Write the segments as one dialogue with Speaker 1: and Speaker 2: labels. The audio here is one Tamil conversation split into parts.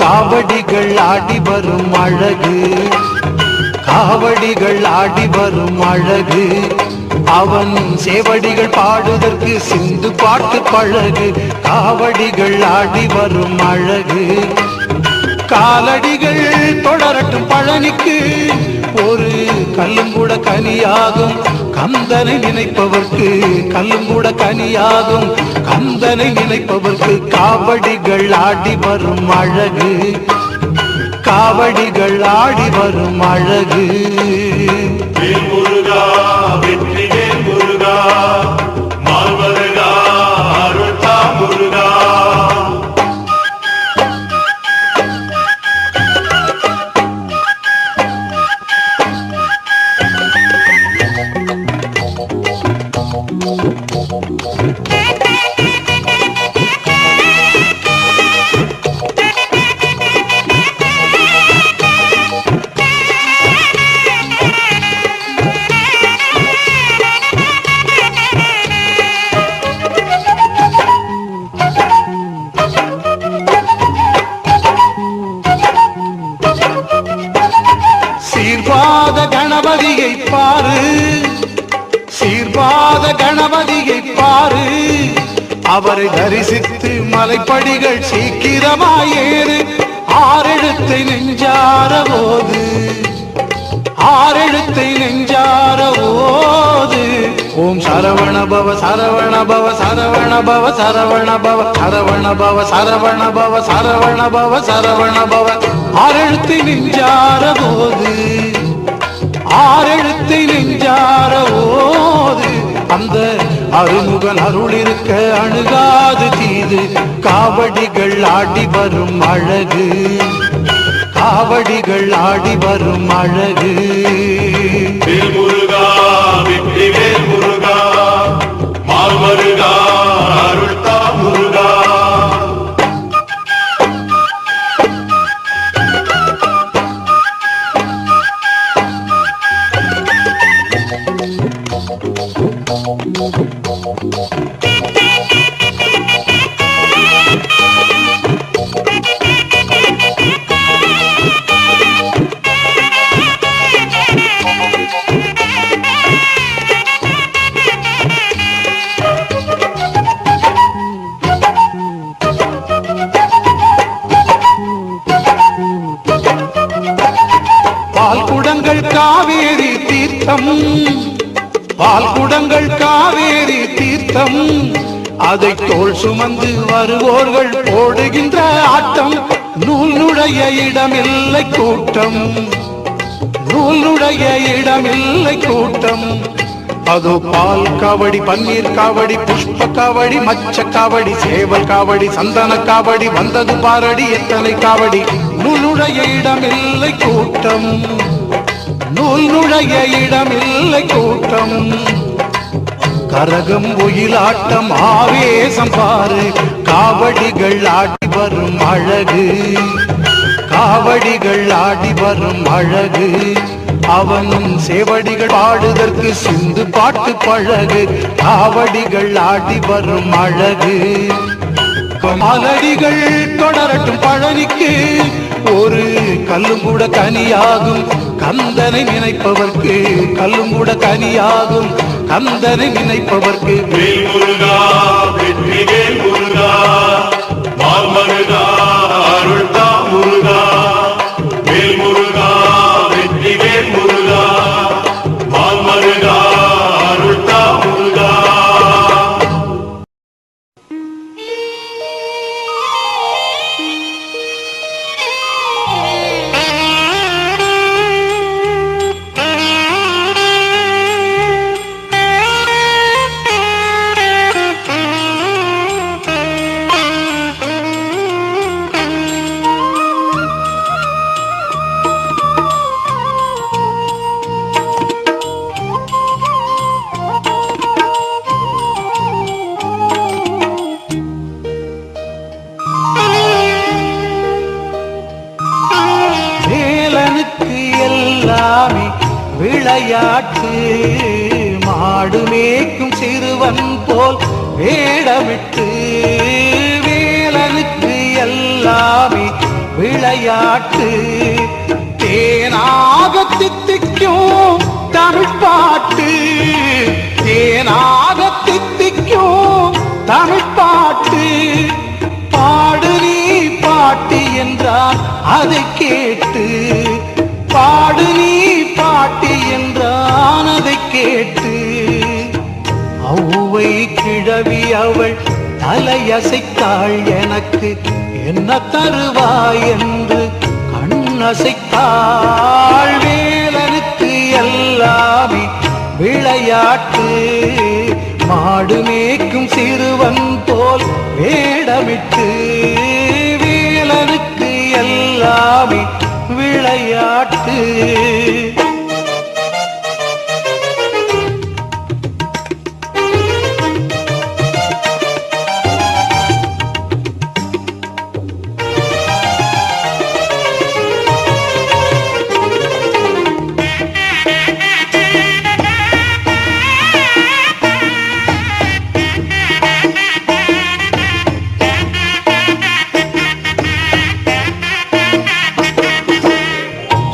Speaker 1: காவடிகள் ஆடி வரும் அழகு, காவடிகள் ஆடி வரும் அழகு, அவன் சேவடிகள் பாடுதற்கு சிந்து பாட்டு பழகு. காவடிகள் ஆடி வரும் அழகு, காலடிகள் தொடரட்டும் பழனிக்கு, ஒரு கல்லும் கூட கனியாகும் கந்தனை நினைப்பவர்க்கு, கல்லும் கூட கனியாகும் கந்தனை நினைப்பவர்க்கு. காவடிகள் ஆடி வரும் அழகு, காவடிகள் ஆடி வரும் அழகு.
Speaker 2: முருகா வெற்றிவேல் முருகா, மால்வருகா அருள்தா முருகா.
Speaker 1: சீர்பாத கணபதியை பாரு, சீர்பாத கணபதியை பாரு, அவரை தரிசித்து மலைப்படிகள் சீக்கிரமாயேறு. ஆறெழுத்தை நெஞ்சார போது, ஆறெழுத்தை நெஞ்சார போது, ஓம் சரவண பவ சரவண பவ சரவண பவ சரவண பவ சரவண பவ சரவண பவ சரவண பவ சரவண பவ. ஆறெழுத்தை நெஞ்சார போது, ஆறெழுத்தை நெஞ்சார போது, அந்த அருமுகன் அருள் இருக்க அணுகாது தீது. காவடிகள் ஆடி வரும் அழகு, காவடிகள் ஆடி வரும் அழகு.
Speaker 2: முருகா வெற்றிவேல் முருகா, மால்வருகா அருள்தா முருகா.
Speaker 1: பால்குடங்கள் காவேரி தீர்த்தம், பால்குடங்கள் காவேரி தீர்த்தம், அதை தோள் சுமந்து வருவோர்கள் போடுகின்ற ஆட்டம். நூலுடைய இடமில்லை கூட்டம், நூலுடைய இடமில்லை கூட்டம். அதோ பால் காவடி, பன்னீர் காவடி, புஷ்ப காவடி, மச்ச காவடி, சேவல் காவடி, சந்தன காவடி, வந்தது பாரடி எத்தனை காவடி. நூலுடைய இடமில்லை கூட்டம், நூலுடைய இடமில்லை கூட்டம். கரகம் ஒயிலாட்டம் ஆவேசம் பாரு, காவடிகள் ஆடி வரும் அழகு, காவடிகள் ஆடி வரும் அழகு. அவன் சேவடிகள் பாடுதற்கு சிந்து பாட்டு பழகு. காவடிகள் ஆடி வரும் அழகு, காலடிகள் தொடரட்டும் பழனிக்கு, ஒரு கல்லும் கூட கனியாகும் கந்தனை நினைப்பவர்க்கு, கல்லும் கூட கனியாகும் கந்தனை நினைப்பவர்க்கு.
Speaker 2: வேல் முருகா வெற்றிவேல் முருகா, மால்வருகா அருள்தா முருகா. வேல் முருகா வெற்றிவேல் முருகா, மால்வருகா அருள்தா முருகா.
Speaker 1: விளையாட்டு மாடு மேய்க்கும் சிறுவன் போல் வேடமிட்டு வேலனுக்கு எல்லாமே விளையாட்டு தேனாக தித்திக்கும் தமிழ் பாட்டு தேனாக தித்திக்கும் தமிழ் பாட்டு பாடு நீ பாட்டி என்றான் அதை கேட்டு பாடு நீ பாட்டி என்றான் அதை கேட்டு ஔவை கிழவி அவள் தலையசைத்தாள் எனக்கு என்ன தருவாய் என்று கண்ணசைத்தாள் வேலனுக்கு எல்லாமே விளையாட்டு மாடு மேய்க்கும் சிறுவன் போல் வேடமிட்டு வேலனுக்கு எல்லாமே விளையாட்டு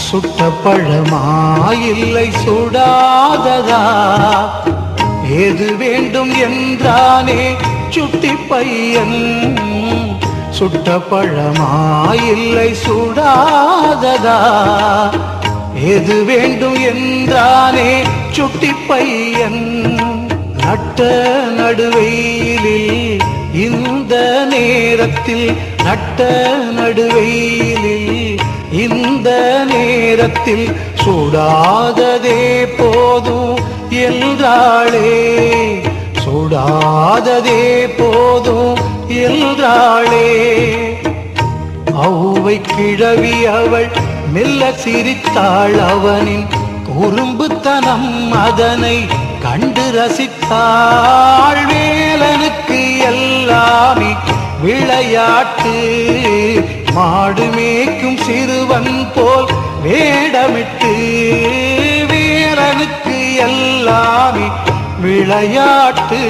Speaker 1: சுட்ட பழமா இல்லை சுடாததா ஏது வேண்டும் என்றானே சுட்டி பையன் சுட்ட பழமா இல்லை சுடாததா ஏது வேண்டும் என்றானே சுட்டி பையன் நட்ட நடுவெயிலில் இந்த நேரத்தில் நட்ட நடுவெயிலில் இந்த நேரத்தில் சுடாததே போதும் என்றாளே சுடாததே போதும் என்றாளே ஔவை கிழவி அவள் மெல்ல சிரித்தாள் அவனின் குறும்புத்தனம் அதனை கண்டு ரசித்தாள் வேலனுக்கு எல்லாமே விளையாட்டு மாடு மேய்க்கும் சிறுவன் போல் வேடமிட்டு வேலனுக்கு எல்லாமே விளையாட்டு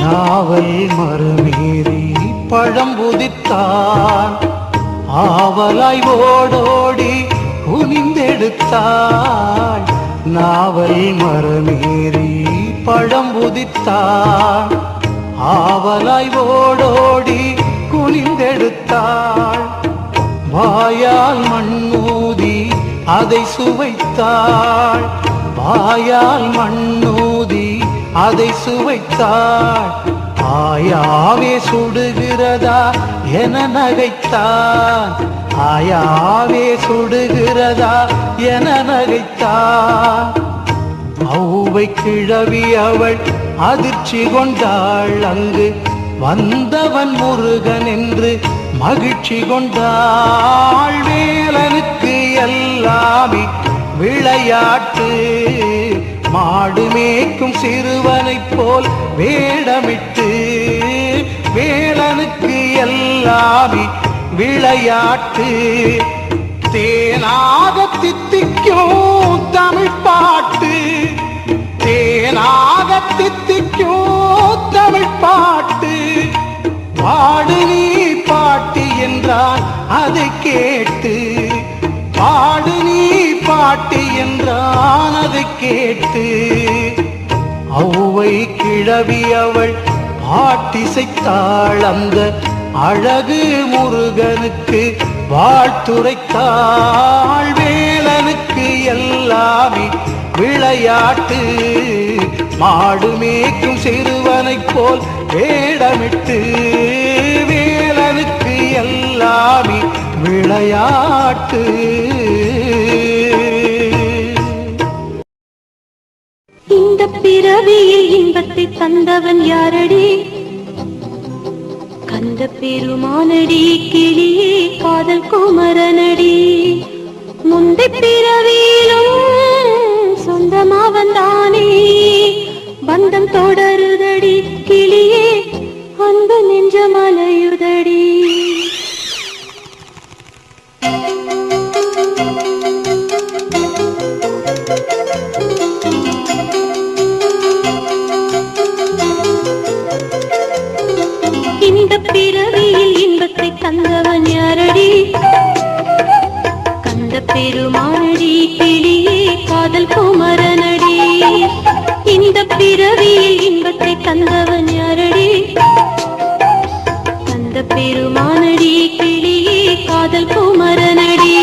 Speaker 1: நாவல் மறுமீறி பழம் புதித்தான் ஆவலாய் ஓடோடி குனிந்தெடுத்தாள் நாவல் மறுமீறி பழம் புதித்தான் ஆவலாய் ஓடோடி குனிந்தெடுத்தாள் வாயால் மண்ணூதி அதை சுவைத்தாள் வாயால் மண்ணூதி அதை சுவைத்தாள் ஆயாவே சுடுகிறதா என நகைத்தான் ஆயாவே சுடுகிறதா என நகைத்தான் ஔவை கிழவி அவள் அதிர்ச்சி கொண்டாள் அங்கு வந்தவன் முருகன் என்று மகிழ்ச்சி கொண்டாள் வேலனுக்கு எல்லாமே விளையாட்டு மாடு மேய்க்கும் சிறுவனைப் போல் வேடமிட்டு வேலனுக்கு எல்லாமே விளையாட்டு தேனாக தித்திக்கும் தமிழ் பாட்டு தேனாக தித்திக்கும் தமிழ் பாட்டு பாடு நீ பாட்டி என்றான் அதை கேட்டு பாடு நீ பாட்டி என்றான் அதை கேட்டு ஔவை கிழவி அவள் பாட்டிசைத்தாள் அந்த அழகு முருகனுக்கு வாழ்த்துரைத்தாள் வேலனுக்கு எல்லாமே விளையாட்டு மாடு மேய்க்கும் சிறுவனைப் போல் வேடமிட்டு வேலனுக்கு எல்லாமே விளையாட்டு.
Speaker 3: இந்த பிறவியில் இன்பத்தை தந்தவன் யாரடி? கந்த பெருமானடி, கிளியே காதல் குமரனடி. முந்தை பிறவியிலும் சொந்தமாவன் தானே, பந்தம் தொடருதடி கிளியே, அன்பு நெஞ்ச மலையுதடி. இந்த பிறவியில் இன்பத்தை தந்தவன் யாரடி? கந்த பெருமானடி, கிளியே காதல் குமரனடி. இந்த பிறவியில் இன்பத்தை தந்தவன் யாரடி? கந்த பெருமானடி, கிளியே காதல் குமரனடி.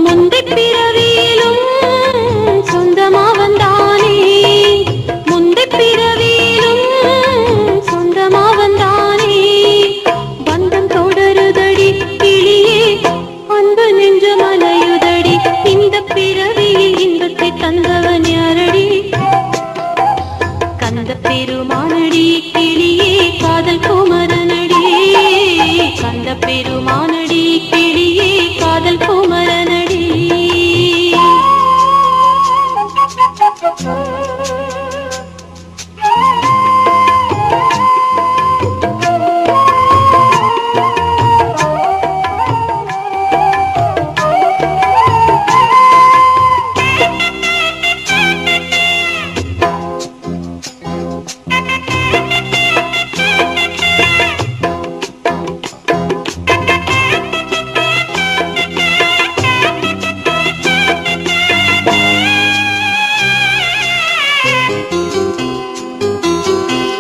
Speaker 3: முந்தை பிறவியிலும் சொந்தமாவன் தானே, முந்தை பிறவியிலும் சொந்தமாவன் தானே, பந்தம் தொடருதடி கிளியே, அன்பு நெஞ்ச மலையுதடி. இந்த பிறவியில் இன்பத்தை தந்தவன் யாரடி? கந்த பெருமானடி, கிளியே காதல் குமரனடி. கந்த பெருமானடி, கிளியே காதல் குமரனடி.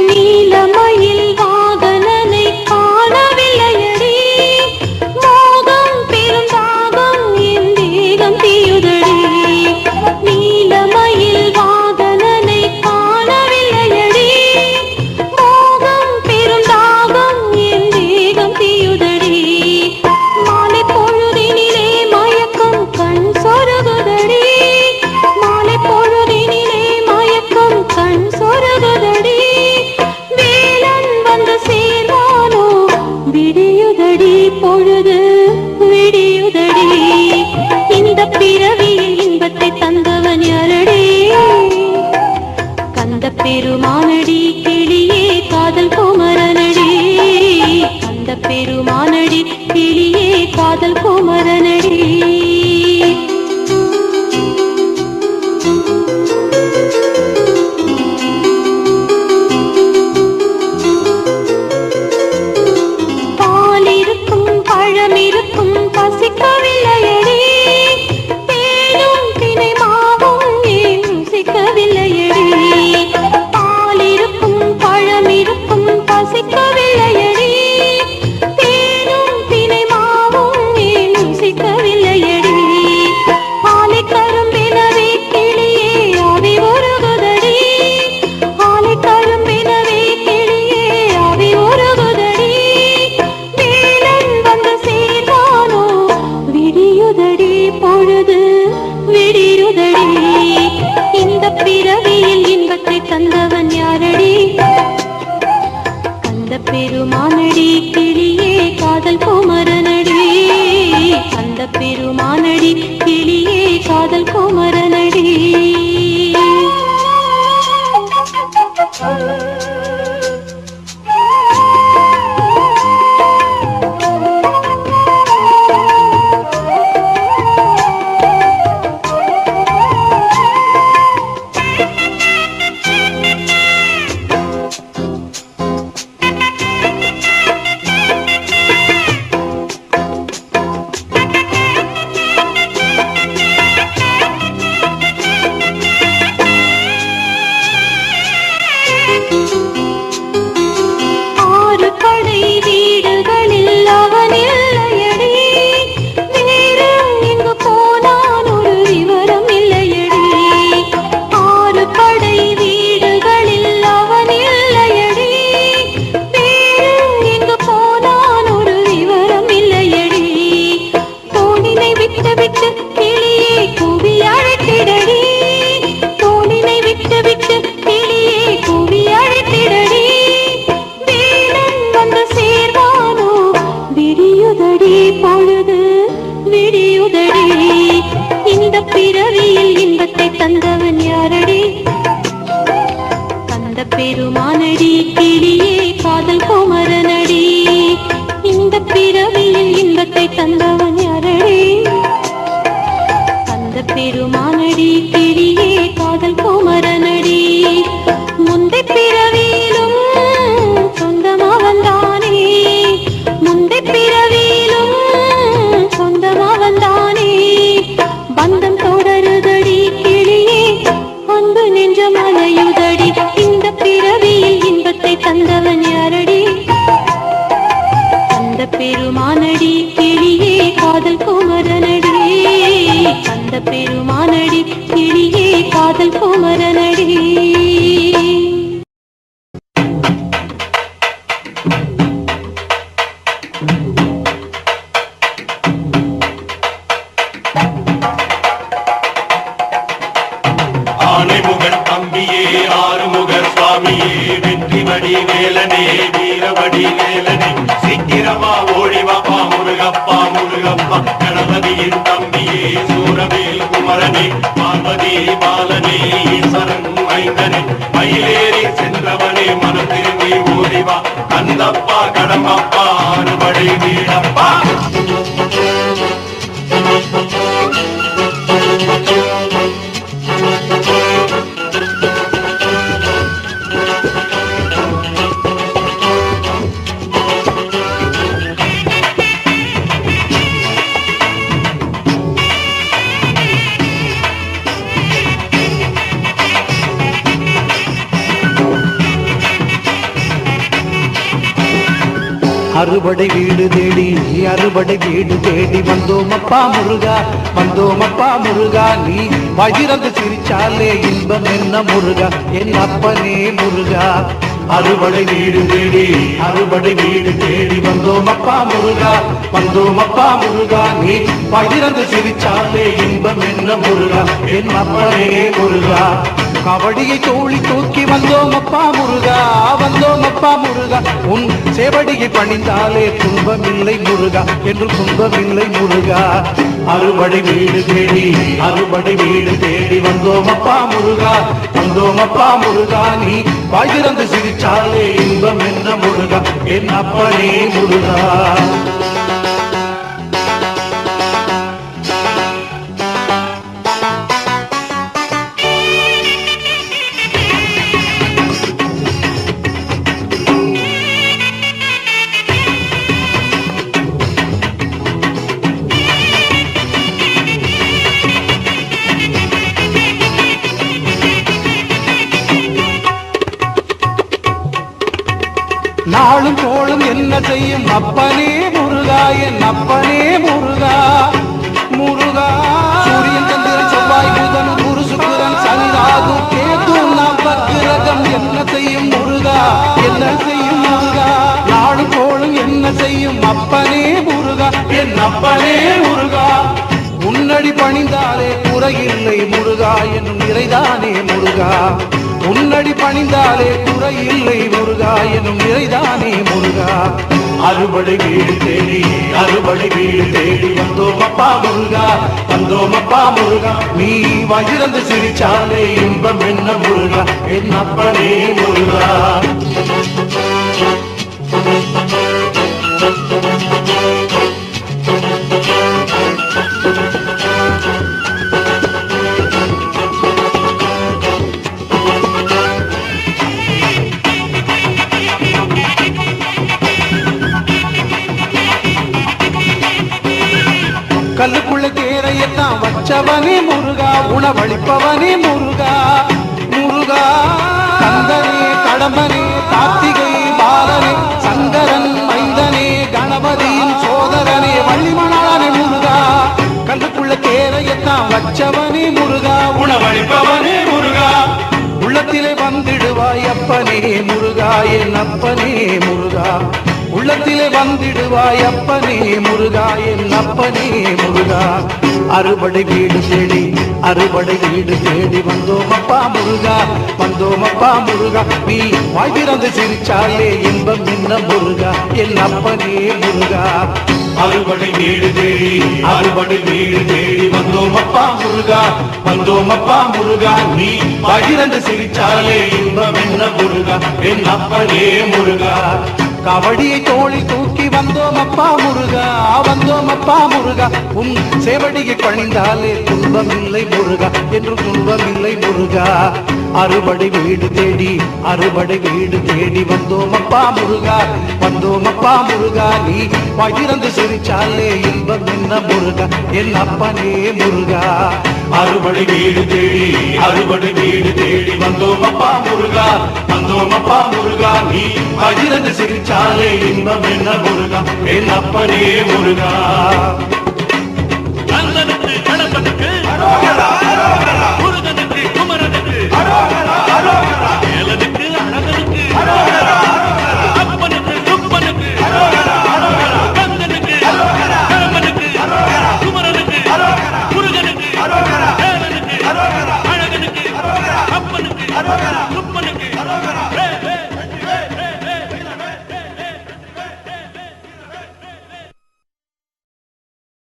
Speaker 3: நீலமயில் வாகனனை காணவில்லையடி, மோகம் பெருந்தாகம் என் தேகம் தீயுதடி. நீலமயில் வாகனனை காணவில்லையடி, மோகம் பெருந்தாகம் என் தேகம் தீயுதடி. மாலை பொழுதினிலே மயக்கம் கண் சொருகுதடி, மாலை பொழுதினிலே மயக்கம் கண் சொருகுதடி. விடியுதடி பொழுது விடியுதடி. இந்த பிறவியில் இன்பத்தை தந்தவன் யாரடி? கந்த பெருமானடி, கிளியே காதல் குமரனடி. கந்த பெருமானடி, கிளியே காதல் குமரனடி. பழமிருக்கும் பசிக்கவில்லையடி, தேனும் தினை மாவும் ஏன் ருசிக்கவில்லையடி. பாலிருக்கும் பழமிருக்கும் பசிக்கவில்லையடி, தேனும் தினை மாவும் ஏன் ருசிக்கவில்லையடி. ஆலை கரும்பினவே கிளியே ஆவி உருகுதடி, ஆலை கரும்பினவே கிளியே ஆவி உருகுதடி. விடியுதடி பொழுது விடியுதடி. இந்த பிறவியில் இன்பத்தை தந்தவன் யாரடி? கந்த பெருமானடி, கிளியே காதல் குமரனடி. கந்த பெருமானடி, கிளியே காதல் குமரனடி. இந்த பிறவியில் இன்பத்தை தந்தவன் யாரடி? அந்த பெருமானடி, கிளியே காதல் குமரனடி. இந்த பிறவியில் இன்பத்தை தந்தவன் யாரடி? அந்த பெருமானடி, கிளியே காதல் குமரனடி. முந்தை பிறவியிலும் சொந்தமாவன் தானே, முந்தை பிறவியிலும் சொந்தமாவன் தானே. பந்தம் தொடருதடி கிளியே, அன்பு நெஞ்சம் அலையுதடி. இந்த பிறவியில் இன்பத்தை தந்தவன் யாரடி? அந்த பெருமானடி, கிளியே காதல் குமரனடி. அந்த பெருமானடி, கிளியே காதல் குமரனடி.
Speaker 2: ஆனைமுகன் தம்பியே, ஆறுமுக சுவாமியே, வெற்றிவடி வேலனே, வீரவடி வேலனே, சீக்கிரமா ஓடிவாப்பா முருகப்பா முருகப்பா. கணபதியின் தம்பியே, சூரவேல் குமரனே, பார்வதி பாலனே, ஈஸ்வரன் மைந்தனே, மயிலேறி சென்றவனே, மனம் திரும்பி ஓடிவா. கந்தப்பா கடம்பப்பா அறுபடை வீடப்பா.
Speaker 1: அறுபடை வீடு தேடி, அறுபடை வீடு தேடி வந்தோமப்பா முருகா, வந்தோமப்பா முருகா. நீ வஜிரந்து சிரிச்சாலே இன்பம் என்ன முருகா, என் அப்பனே முருகா. அறுபடை வீடு தேடி, அறுபடை வீடு தேடி வந்தோமப்பா முருகா, வந்தோமப்பா முருகா. நீ வஜிரந்து சிரிச்சாலே இன்பம் என்ன முருகா, என் அப்பனே முருகா. கபடியை தோழி தூக்கி வந்தோமப்பா முருகா, வந்தோமப்பா முருகா. உன் சேவடியை பணிந்தாலே துன்பமில்லை முருகா, என்று துன்பமில்லை முருகா. அறுபடை வீடு தேடி, அறுபடை வீடு தேடி வந்தோமப்பா முருகா, வந்தோமப்பா முருகா. நீ வாய் திறந்து சிரிச்சாலே இன்பம் என்ன முருகா, என் அப்பனே முருகா. நாளும் கோளும் என்ன செய்யும் அப்பனே முருகா, என் அப்பனே முருகா. முருகா சூரியன் சந்திரன் செவ்வாய் புதன் குரு சுக்கிரன் சனி ராகு கேது நவக்கிரகம் என்ன செய்யும் முருகா, என்ன செய்யும் முருகா. நாளும் கோளும் என்ன செய்யும் அப்பனே முருகா, என் அப்பனே முருகா. உன்னடி பணிந்தாலே குறையில்லை முருகா, என்னும் நிறைதானே முருகா. உன்னடி பணிந்தாலே குறையில்லை முருகா, என்னும் நிறைதானே முருகா. அறுபடை வீடு தேடி, அறுபடை வீடு தேடி வந்தோமப்பா முருகா, வந்தோமப்பா முருகா. நீ வயிறந்து சிரிச்சாலே இன்பம் என்ன முருகா, என் அப்பனே முருகா. கல்லுக்குள்ள தேரையத்தான் வச்சவனே முருகா, உணவளிப்பவனே முருகா. முருகா கந்தனே கடம்பனே கார்த்திகை பாலனே, சங்கரன் மைந்தனே கணபதியின் சோதரனே, வள்ளிமணாளனே முருகா. கல்லுக்குள்ள தேரையத்தான் வச்சவனே முருகா, உணவளிப்பவனே முருகா. உள்ளத்திலே வந்திடுவாய் அப்பனே முருகா, என் அப்பனே முருகா. உள்ளத்திலே வந்திடுவாய் அப்பனே முருகா, என் அப்பனே முருகா. அறுபடை வீடு தேடி, அறுபடை வீடு தேடி வந்தோமப்பா முருகா, வந்தோமப்பா முருகா. நீ வாய் திறந்து சிரிச்சாலே இன்பம் என்ன முருகா, என் அப்பனே முருகா.
Speaker 2: அறுபடை வீடு தேடி, அறுபடை வீடு தேடி வந்தோம் வந்தோமப்பா முருகா வந்தோமப்பா முருகா நீ பகிரந்து சிரிச்சாலே இன்பம் என்ன முருகா என் அப்பனே முருகா
Speaker 1: கவடியை தோளில் தூக்கி வந்தோம் அப்பா முருகா வந்தோம் அப்பா முருகா உன் சேவடியை பணிந்தாலே துன்பமில்லை முருகா என்று துன்பமில்லை முருகா அறுபடை வீடு தேடி வந்தோம் அப்பா முருகா வந்தோம் அப்பா முருகா நீ பகிர்ந்து சிரிச்சாலே இன்பம் என்ன முருகா என் அப்பனே முருகா
Speaker 2: அறுபடை வீடு தேடி வந்தோம் அப்பா முருகா நீ பகிரந்து சிரிச்சாலே இன்பம் என்ன முருகா என் அப்பனே முருகா